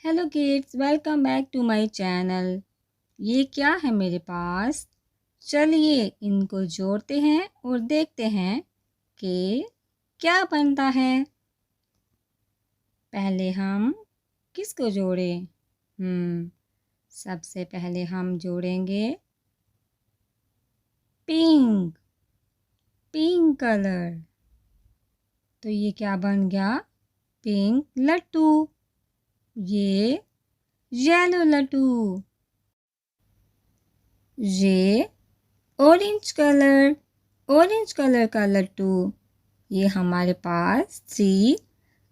Hello kids, welcome back to my channel. ये क्या है मेरे पास? चलिए इनको जोड़ते हैं और देखते हैं कि क्या बनता है। पहले हम किसको जोड़ें? सबसे पहले हम जोड़ेंगे पिंक पिंक कलर। तो ये क्या बन गया? पिंक लट्टू। ये येलो लट्टू। ये ऑरेंज कलर का लट्टू। ये हमारे पास 3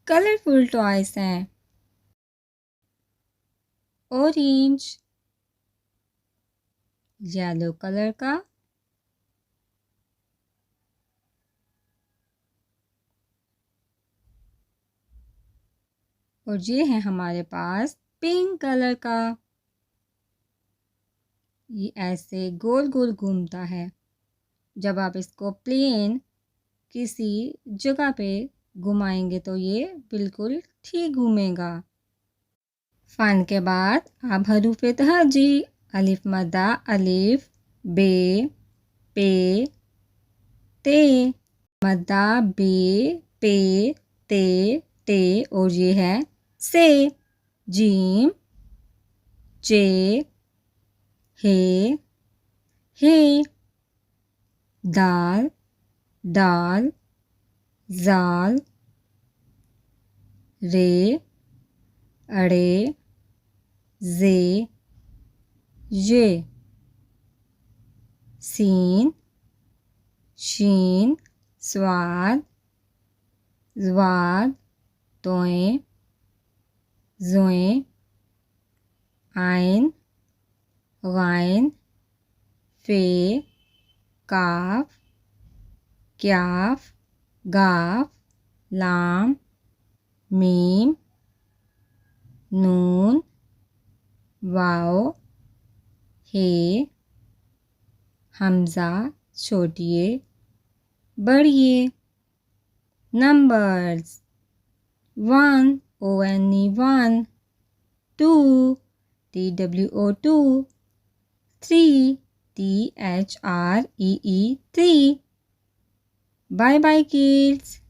कलरफुल टॉयस हैं। ऑरेंज, येलो कलर का, और ये है हमारे पास पिंक कलर का। ये ऐसे गोल गोल घूमता है। जब आप इसको प्लेन किसी जगह पे घुमाएंगे तो ये बिल्कुल ठीक घूमेगा। फन के बाद अब हरूफ तहजी। अलिफ मद्दा अलिफ, बे, पे, ते। मद्दा बे, पे, ते, टे, और ये है से। जीम, जे, हे, दाल, डाल, जाल, रे, अड़े, जे, ये। सीन, शीन, स्वाद, ज़्वाद, तोएं, ज़ोएं, आइन, गाइन, फे, काफ, क्याफ, गाफ, लाम, मीम, नून, वाओ, हे, हमज़ा, छोटिए बड़िए। Numbers 1 ONE 1, 2 TWO 2, 3 THREE 3। Bye bye kids.